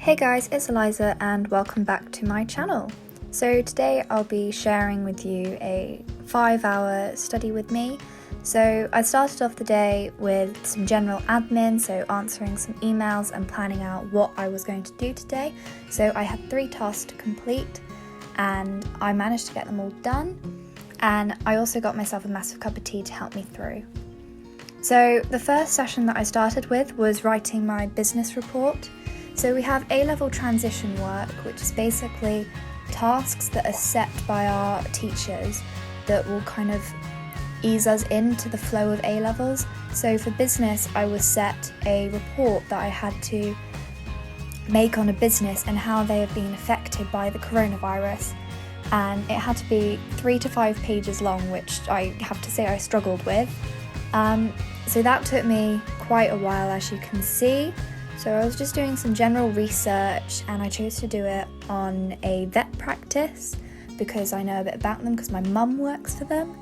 Hey guys, it's Eliza and welcome back to my channel. So today I'll be sharing with you a 5-hour study with me. So I started off the day with some general admin, so answering some emails and planning out what I was going to do today. So I had 3 tasks to complete and I managed to get them all done. And I also got myself a massive cup of tea to help me through. So the first session that I started with was writing my business report. So we have A-level transition work, which is basically tasks that are set by our teachers that will kind of ease us into the flow of A-levels. So for business, I was set a report that I had to make on a business and how they have been affected by the coronavirus. And it had to be 3 to 5 pages long, which I have to say I struggled with. So that took me quite a while, as you can see. So I was just doing some general research and I chose to do it on a vet practice because I know a bit about them because my mum works for them.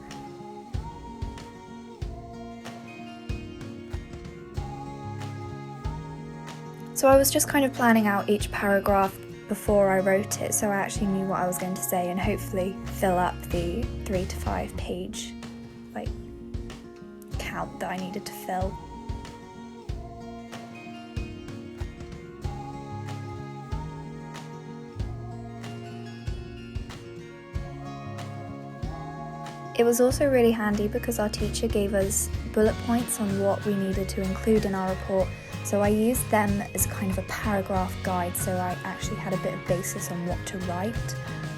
So I was just kind of planning out each paragraph before I wrote it, so I actually knew what I was going to say and hopefully fill up the 3 to 5 page count that I needed to fill. It was also really handy because our teacher gave us bullet points on what we needed to include in our report, so I used them as kind of a paragraph guide, so I actually had a bit of basis on what to write.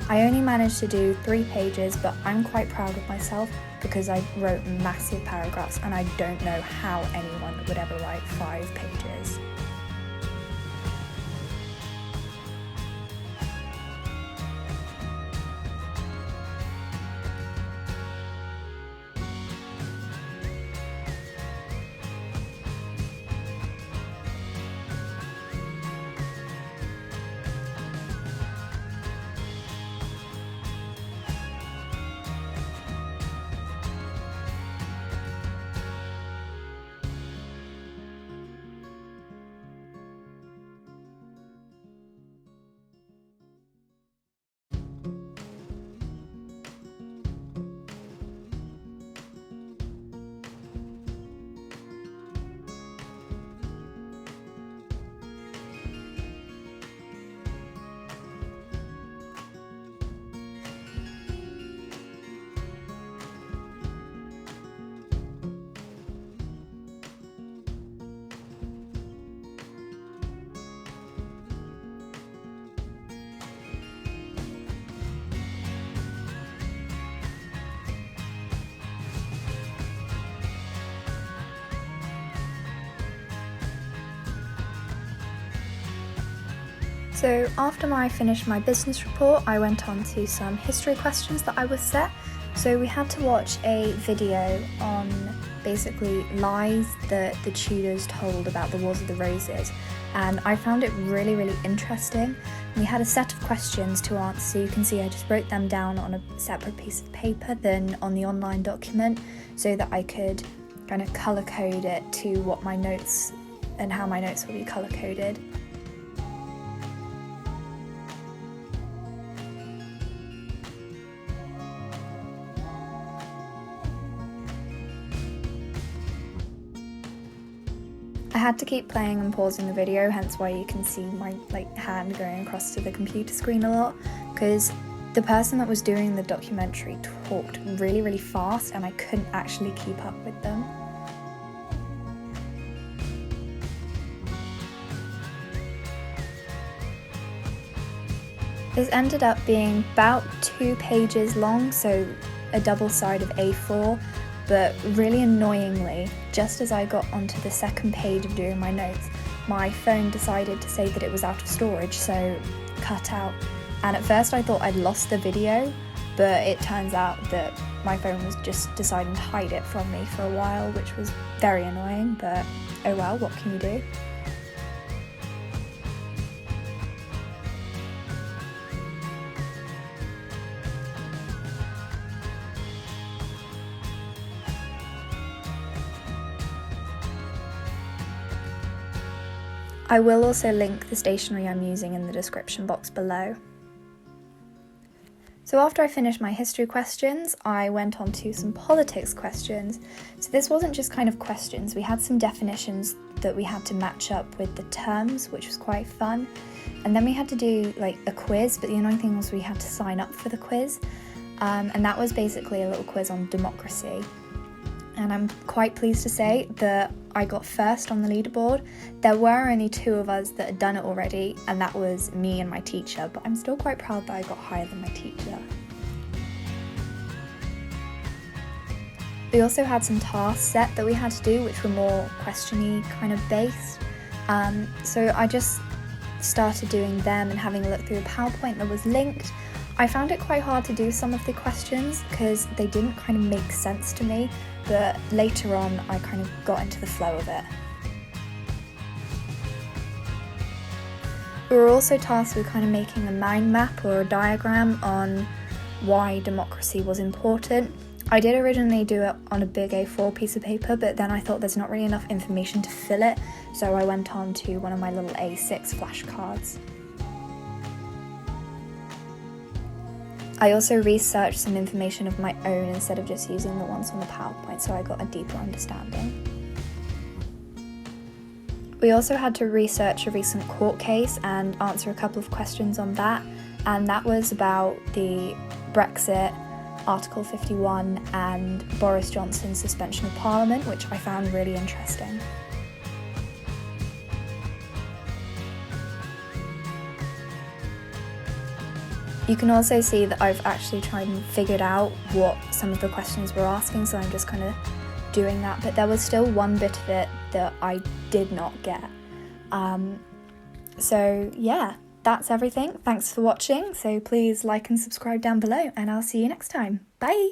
I only managed to do 3 pages, but I'm quite proud of myself because I wrote massive paragraphs and I don't know how anyone would ever write 5 pages. So after I finished my business report, I went on to some history questions that I was set. So we had to watch a video on basically lies that the Tudors told about the Wars of the Roses, and I found it really interesting. We had a set of questions to answer, so you can see I just wrote them down on a separate piece of paper than on the online document so that I could kind of colour code it to what my notes and how my notes will be colour coded. I had to keep playing and pausing the video, hence why you can see my hand going across to the computer screen a lot, because the person that was doing the documentary talked really fast and I couldn't actually keep up with them. This ended up being about 2 pages long, so a double side of A4. But really annoyingly, just as I got onto the second page of doing my notes, my phone decided to say that it was out of storage, so cut out. And at first I thought I'd lost the video, but it turns out that my phone was just deciding to hide it from me for a while, which was very annoying, but oh well, what can you do? I will also link the stationery I'm using in the description box below. So after I finished my history questions, I went on to some politics questions. So this wasn't just kind of questions, we had some definitions that we had to match up with the terms, which was quite fun. And then we had to do like a quiz, but the annoying thing was we had to sign up for the quiz. And that was basically a little quiz on democracy. And I'm quite pleased to say that I got first on the leaderboard. There were only 2 of us that had done it already, and that was me and my teacher, but I'm still quite proud that I got higher than my teacher. We also had some tasks set that we had to do, which were more question-y kind of based. So I just started doing them and having a look through a PowerPoint that was linked. I found it quite hard to do some of the questions because they didn't kind of make sense to me, but later on I kind of got into the flow of it. We were also tasked with kind of making a mind map or a diagram on why democracy was important. I did originally do it on a big A4 piece of paper, but then I thought there's not really enough information to fill it, so I went on to one of my little A6 flashcards. I also researched some information of my own instead of just using the ones on the PowerPoint, so I got a deeper understanding. We also had to research a recent court case and answer a couple of questions on that, and that was about the Brexit, Article 51 and Boris Johnson's suspension of Parliament, which I found really interesting. You can also see that I've actually tried and figured out what some of the questions were asking, so I'm just kind of doing that, but there was still one bit of it that I did not get. So yeah, that's everything. Thanks for watching, so please like and subscribe down below, and I'll see you next time. Bye!